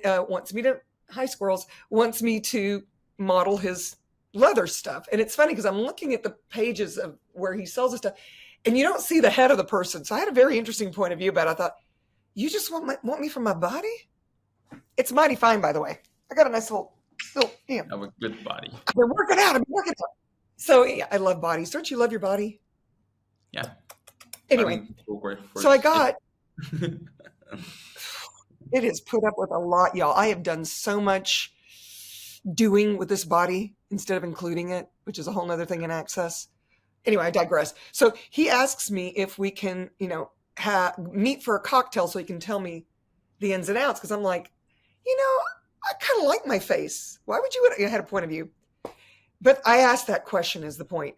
High Squirrels wants me to model his leather stuff. And it's funny because I'm looking at the pages of where he sells his stuff, and you don't see the head of the person. So I had a very interesting point of view about it. I thought, you just want me for my body? It's mighty fine, by the way. I got a nice little I have a good body. I've been working out. So yeah, I love bodies. Don't you love your body? Yeah. Anyway, so I got it has put up with a lot, y'all. I have done so much doing with this body instead of including it, which is a whole nother thing in Access. Anyway, I digress. So he asks me if we can, you know, meet for a cocktail so he can tell me the ins and outs. Because I'm like, you know, I kind of like my face. Why would you? I had a point of view. But I asked that question as the point.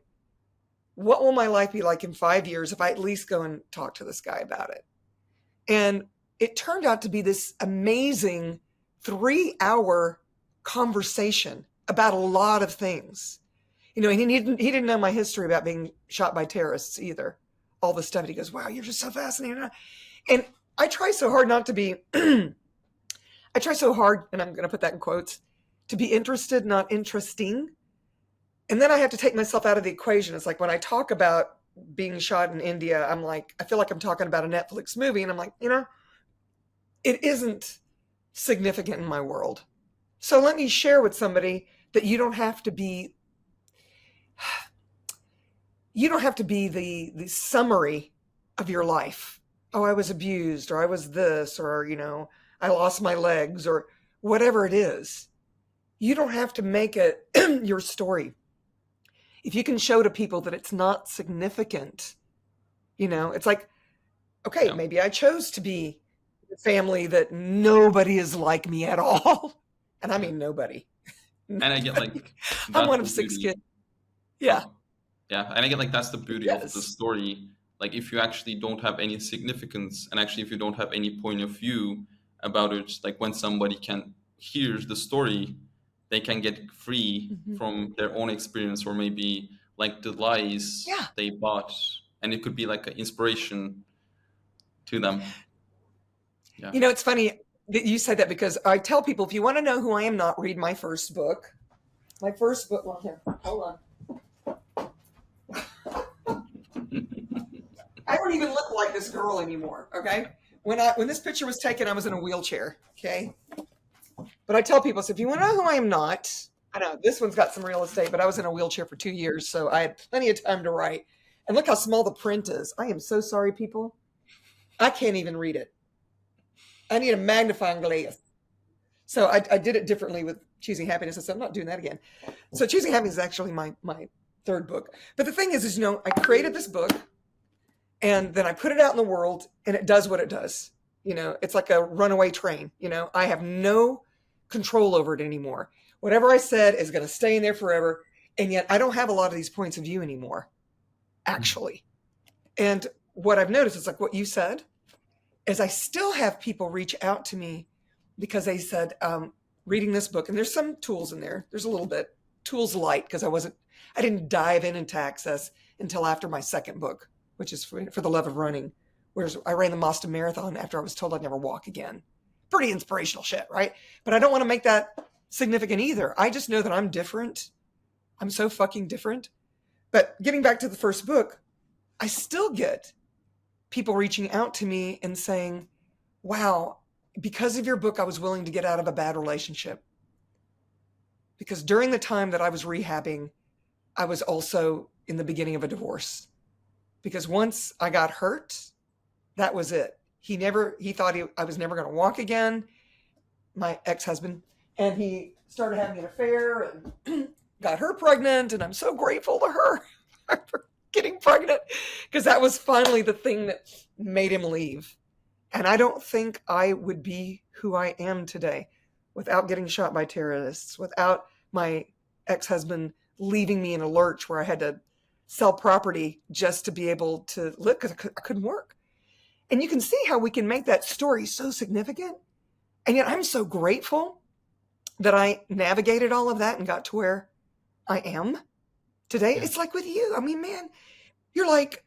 What will my life be like in 5 years if I at least go and talk to this guy about it? And it turned out to be this amazing 3-hour conversation about a lot of things. You know, and he didn't know my history about being shot by terrorists either. All the stuff. And he goes, wow, you're just so fascinating. And I try so hard not to be, I try so hard, and I'm going to put that in quotes, to be interested, not interesting. And then I have to take myself out of the equation. It's like when I talk about being shot in India, I'm like, I feel like I'm talking about a Netflix movie. And I'm like, you know, it isn't significant in my world. So let me share with somebody that you don't have to be the summary of your life. Oh, I was abused, or I was this, or, you know, I lost my legs, or whatever it is. You don't have to make it your story. If you can show to people that it's not significant, you know, it's like, okay, Yeah. maybe I chose to be a family that nobody is like me at all. And I mean, nobody. And I get like, I'm one of that's the 6 beauty. kids. Yeah. Yeah, and I get like that's the beauty of Yes. the story. Like if you actually don't have any significance, and actually if you don't have any point of view about it, like when somebody can hear the story, they can get free from their own experience, or maybe like the lies Yeah. they bought, and it could be like an inspiration to them. Yeah. You know, it's funny that you said that, because I tell people, if you want to know who I am not, read my first book. My first book, well, here, hold on. I don't even look like this girl anymore, okay? When this picture was taken, I was in a wheelchair, okay? But I tell people, so if you want to know who I am not, I know this one's got some real estate, but I was in a wheelchair for 2 years, so I had plenty of time to write. And look how small the print is. I am so sorry, people. I can't even read it. I need a magnifying glass. So I did it differently with Choosing Happiness. I said, I'm not doing that again. So Choosing Happiness is actually my third book. But the thing is, I created this book and then I put it out in the world and it does what it does. It's like a runaway train. I have no control over it anymore. Whatever I said is going to stay in there forever. And yet I don't have a lot of these points of view anymore, actually. And what I've noticed is like what you said, is I still have people reach out to me because they said, reading this book, and there's some tools in there. There's a little bit tools light because I didn't dive into Access until after my second book, which is for the Love of Running. Whereas I ran the Boston Marathon after I was told I'd never walk again. Pretty inspirational shit, right? But I don't want to make that significant either. I just know that I'm different. I'm so fucking different. But getting back to the first book, I still get people reaching out to me and saying, wow, because of your book, I was willing to get out of a bad relationship. Because during the time that I was rehabbing, I was also in the beginning of a divorce. Because once I got hurt, that was it. He thought I was never going to walk again, my ex-husband, and he started having an affair and got her pregnant. And I'm so grateful to her for getting pregnant because that was finally the thing that made him leave. And I don't think I would be who I am today without getting shot by terrorists, without my ex-husband leaving me in a lurch where I had to sell property just to be able to live because I couldn't work. And you can see how we can make that story so significant. And yet I'm so grateful that I navigated all of that and got to where I am today. Yeah. It's like with you. I mean, man, you're like,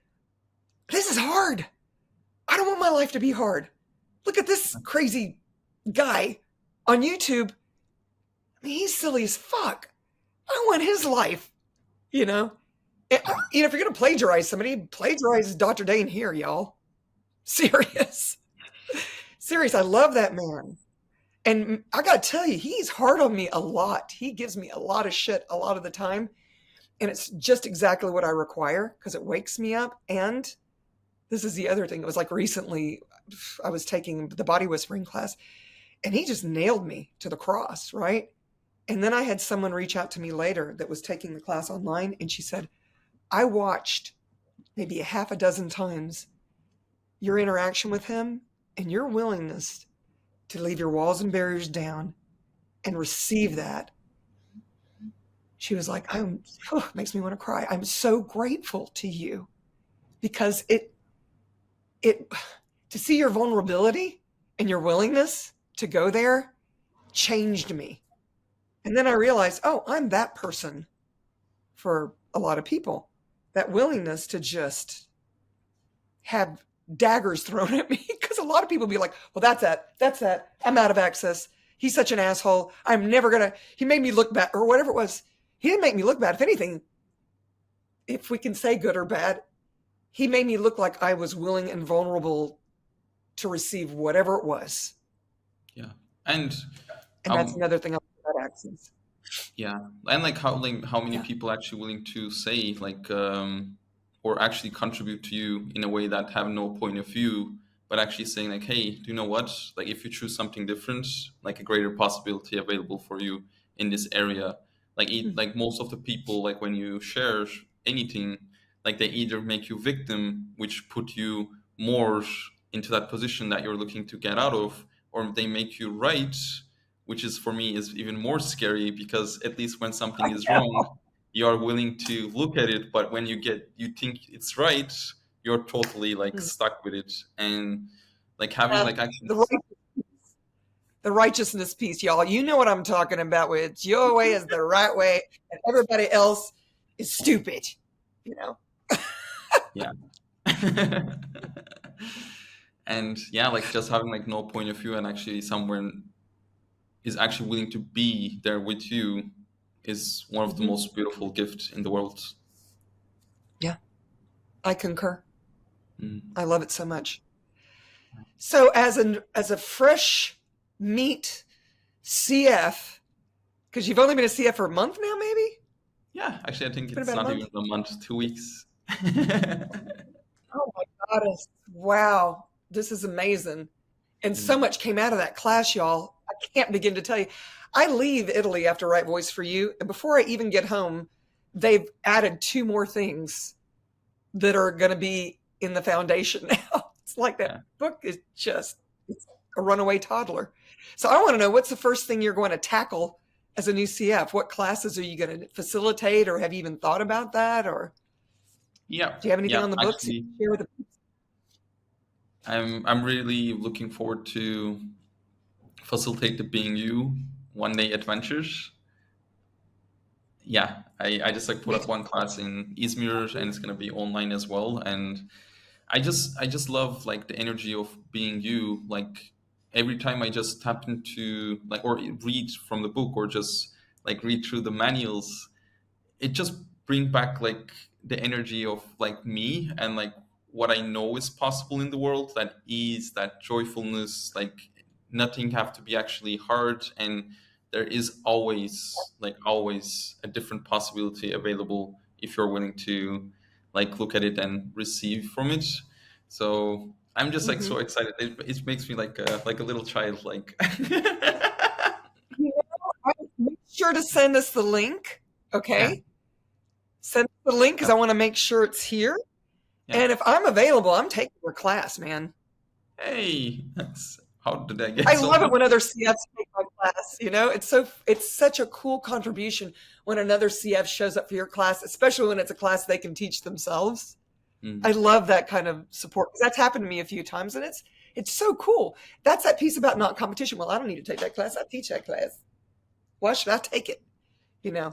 this is hard. I don't want my life to be hard. Look at this crazy guy on YouTube. I mean, he's silly as fuck. I want his life, And, if you're going to plagiarize somebody, plagiarize Dr. Dain Heer, y'all. Serious. I love that man. And I got to tell you, he's hard on me a lot. He gives me a lot of shit a lot of the time. And it's just exactly what I require because it wakes me up. And this is the other thing. It was like recently I was taking the body whispering class and he just nailed me to the cross, right? And then I had someone reach out to me later that was taking the class online. And she said, I watched maybe a half a dozen times your interaction with him and your willingness to leave your walls and barriers down and receive that. She was like, makes me want to cry. I'm so grateful to you because it to see your vulnerability and your willingness to go there changed me. And then I realized, I'm that person for a lot of people, that willingness to just have daggers thrown at me because a lot of people be like, well, that's that. I'm out of access. He's such an asshole. I'm never going to, he made me look bad or whatever it was. He didn't make me look bad. If anything, if we can say good or bad, he made me look like I was willing and vulnerable to receive whatever it was. Yeah. And that's another thing about access. Yeah. And like how many people actually willing to say or actually contribute to you in a way that have no point of view, but actually saying like, hey, do you know what? Like if you choose something different, like a greater possibility available for you in this area. Like most of the people, like when you share anything, like they either make you victim, which put you more into that position that you're looking to get out of, or they make you right, which is for me is even more scary because at least when something is wrong, you are willing to look at it, but when you think it's right, you're totally like stuck with it. And like having like actually the righteousness piece, y'all. You know what I'm talking about with your way is the right way and everybody else is stupid, Yeah. And like just having like no point of view and actually someone is actually willing to be there with you is one of the most beautiful gifts in the world. Yeah, I concur. I love it so much. So as a fresh meat CF, because you've only been a CF for a month now, maybe? Yeah, actually, I think it's not even a month, 2 weeks. Oh my goddess. Wow. This is amazing. And so much came out of that class, y'all. can't begin to tell you. I leave Italy after Right Voice for You, and before I even get home, they've added 2 more things that are going to be in the foundation now. It's like that Yeah. book is just it's a runaway toddler. So I want to know, what's the first thing you're going to tackle as a new CF? What classes are you going to facilitate, or have you even thought about that? Or Yeah. do you have anything Yeah. on the books you Actually, can share with the I'm really looking forward to facilitate the Being You one day adventures. Yeah, I just like put Me up one class in Izmir and it's gonna be online as well. And I just love like the energy of being you. Like every time I just tap into like or read from the book or just like read through the manuals, it just bring back like the energy of like me and like what I know is possible in the world, that ease, that joyfulness, like nothing have to be actually hard, and there is always a different possibility available if you're willing to like look at it and receive from it. So I'm just like Mhm. so excited. It makes me like a little child like You know, make sure to send us the link, yeah, okay? Send us the link because yeah, I want to make sure it's here. yeah. And if I'm available, I'm taking your class, man. Hey, that's how did I get I so love it much? when other CFs take my class. It's such a cool contribution when another CF shows up for your class, especially when it's a class they can teach themselves. I Mm, love that kind of support because that's happened to me a few times, and it's so cool. That's that piece about not competition. Well, I don't need to take that class. I teach that class. Why should I take it?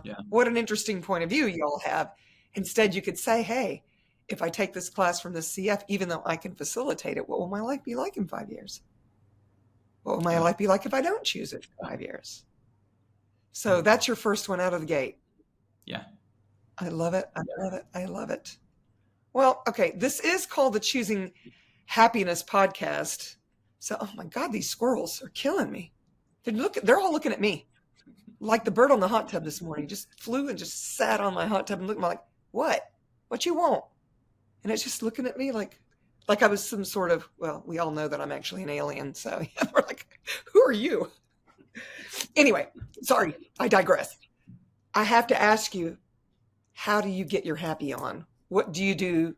yeah, What an interesting point of view you all have. Instead, you could say, hey, if I take this class from this CF, even though I can facilitate it, what will my life be like in 5 years? What will my yeah, life be like if I don't choose it for 5 years? So mm, that's your first one out of the gate. yeah, I love it. I love it. I love it. Well, okay, this is called the Choosing Happiness podcast. So, oh my God, these squirrels are killing me. They're all looking at me. Like the bird on the hot tub this morning, just flew and just sat on my hot tub and looked at me like, what? What you want? And it's just looking at me like I was some sort of, well, we all know that I'm actually an alien. So yeah, we're like, who are you? Anyway, sorry, I digress. I have to ask you, how do you get your happy on? What do you do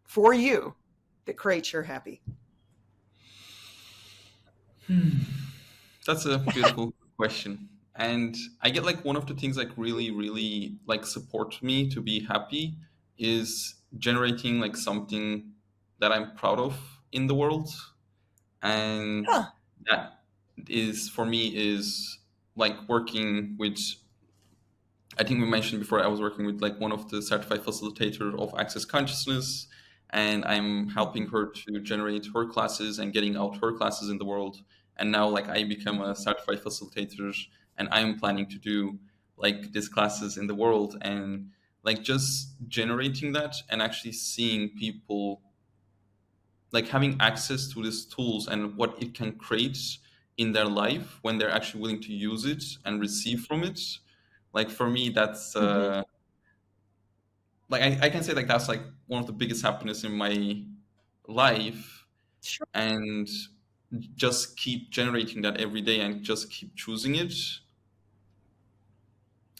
for you that creates your happy? Hmm. That's a beautiful question. And I get like one of the things like really like support me to be happy is generating like something that I'm proud of in the world. And Huh. that is for me is like working with, I think we mentioned before, I was working with like one of the certified facilitator of access consciousness, and I'm helping her to generate her classes and getting out her classes in the world. And now like I become a certified facilitator, and I'm planning to do like these classes in the world, and like just generating that and actually seeing people like having access to these tools and what it can create in their life when they're actually willing to use it and receive from it. Like for me that's Mm-hmm. like I can say like that's like one of the biggest happiness in my life, Sure. and just keep generating that every day and just keep choosing it.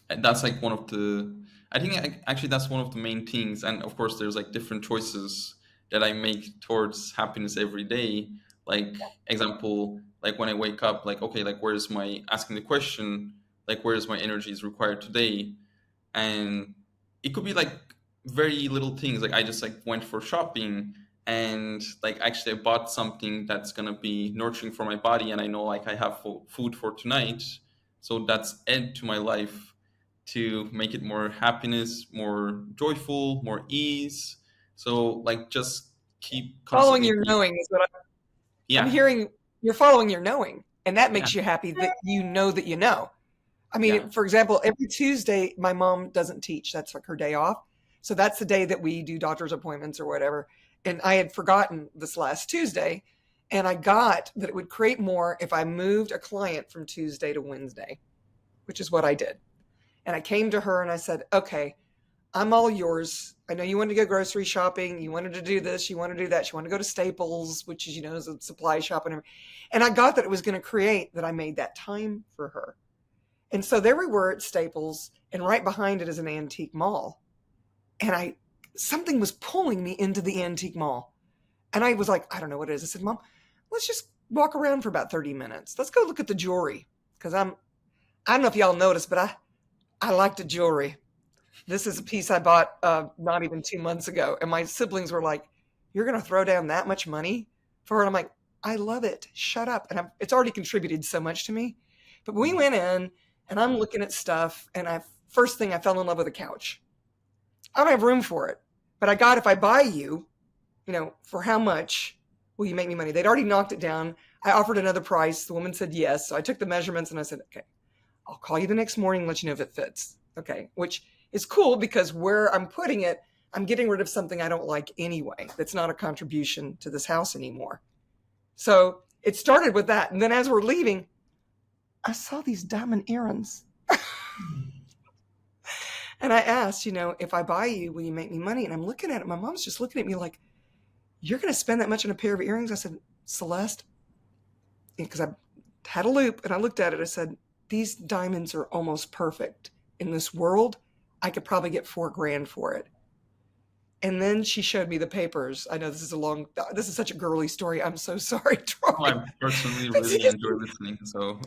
And that's like one of the, I think actually that's one of the main things. And of course there's like different choices that I make towards happiness every day. Like example, like when I wake up, like okay, like where's my, asking the question, like where's my energy is required today. And it could be like very little things, like I just like went for shopping, and like actually I bought something that's gonna be nurturing for my body, and I know like I have food for tonight, so that's add to my life to make it more happiness, more joyful, more ease. So like just keep Following constantly your knowing is what I'm yeah, hearing. You're following your knowing, and that yeah, makes you happy that you know that you know. I yeah, mean, for example, every Tuesday, my mom doesn't teach. That's like her day off. So that's the day that we do doctor's appointments or whatever. And I had forgotten this last Tuesday, and I got that it would create more if I moved a client from Tuesday to Wednesday, which is what I did. And I came to her and I said, okay, I'm all yours. I know you wanted to go grocery shopping. You wanted to do this. You wanted to do that. You wanted to go to Staples, which is, is a supply shop. And I got that it was going to create that I made that time for her. And so there we were at Staples, and right behind it is an antique mall. And something was pulling me into the antique mall. And I was like, I don't know what it is. I said, Mom, let's just walk around for about 30 minutes. Let's go look at the jewelry. Because I don't know if y'all noticed, but I like the jewelry. This is a piece I bought not even 2 months ago. And my siblings were like, you're going to throw down that much money for it? I'm like, I love it. Shut up. And it's already contributed so much to me. But we went in, and I'm looking at stuff. And first thing, I fell in love with a couch. I don't have room for it. But if I buy you, for how much will you make me money? They'd already knocked it down. I offered another price. The woman said yes. So I took the measurements and I said, okay, I'll call you the next morning and let you know if it fits. Okay. Which is cool because where I'm putting it, I'm getting rid of something I don't like anyway. That's not a contribution to this house anymore. So it started with that. And then as we're leaving, I saw these diamond earrings. And I asked, if I buy you, will you make me money? And I'm looking at it. My mom's just looking at me like, you're going to spend that much on a pair of earrings? I said, Celeste, because I had a loop and I looked at it. I said, these diamonds are almost perfect. In this world, I could probably get $4,000 for it. And then she showed me the papers. I know this is such a girly story. I'm so sorry, Troy. I personally really enjoy listening. So,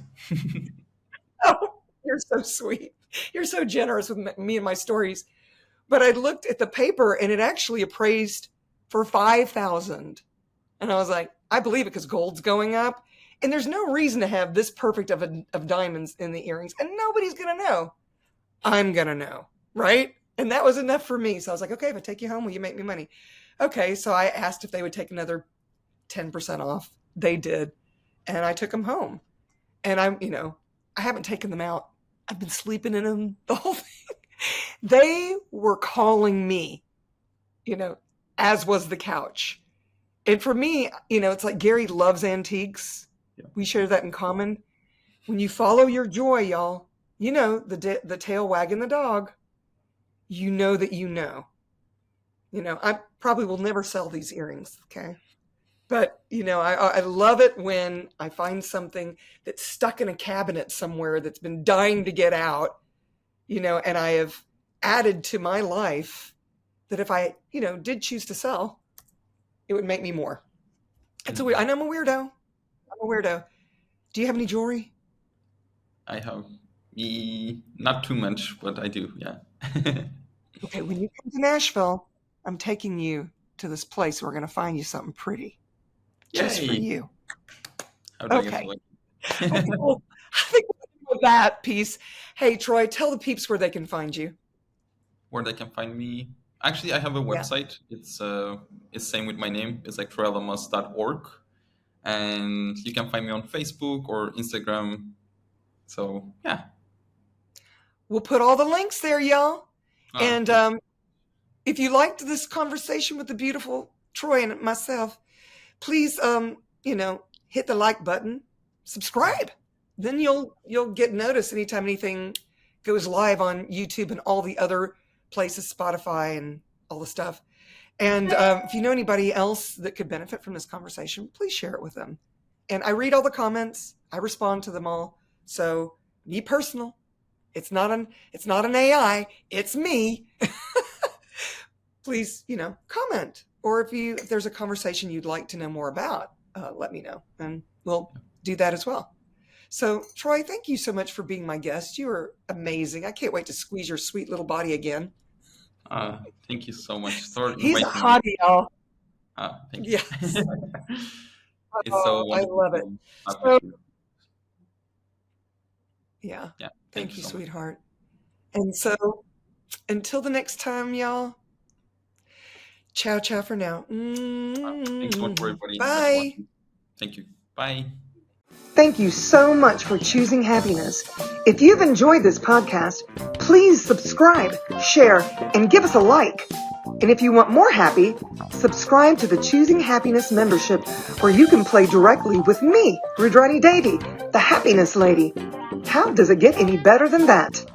oh, you're so sweet. You're so generous with me and my stories. But I looked at the paper and it actually appraised for $5,000. And I was like, I believe it because gold's going up. And there's no reason to have this perfect of diamonds in the earrings. And nobody's going to know. I'm going to know. Right? And that was enough for me. So I was like, okay, if I take you home, will you make me money? Okay. So I asked if they would take another 10% off. They did. And I took them home. And I haven't taken them out. I've been sleeping in them the whole thing. They were calling me, as was the couch. And for me, it's like Gary loves antiques. Yeah. We share that in common. When you follow your joy, y'all, the tail wagging the dog, that I probably will never sell these earrings. Okay. But, I love it when I find something that's stuck in a cabinet somewhere that's been dying to get out, and I have added to my life that if I, did choose to sell, it would make me more. I know I'm a weirdo. Do you have any jewelry? I have not too much, but I do. Yeah. Okay. When you come to Nashville, I'm taking you to this place. We're going to find you something pretty. Just for you. Okay. Okay, well, I think with that piece. Hey, Troy, tell the peeps where they can find you. Where they can find me? Actually, I have a website. Yeah. It's same with my name. It's like Aldanmaz.org. And you can find me on Facebook or Instagram. So, yeah. We'll put all the links there, y'all. And if you liked this conversation with the beautiful Troy and myself, please, hit the like button, subscribe. Then you'll get notice anytime anything goes live on YouTube and all the other places, Spotify and all the stuff. And if you know anybody else that could benefit from this conversation, please share it with them. And I read all the comments. I respond to them all. So be personal. It's not an AI. It's me. Please, comment. Or if there's a conversation you'd like to know more about, let me know, and we'll do that as well. So, Troy, thank you so much for being my guest. You are amazing. I can't wait to squeeze your sweet little body again. Thank you so much. He's a hottie, y'all. Thank you. Yes. It's so wonderful. I love it. So, yeah. Thank you, sweetheart. And so, until the next time, y'all. Ciao for now. Thanks so much for everybody. Bye. Thank you. Bye. Thank you so much for choosing happiness. If you've enjoyed this podcast, please subscribe, share, and give us a like. And if you want more happy, subscribe to the Choosing Happiness membership where you can play directly with me, Rüdrani Devi, the happiness lady. How does it get any better than that?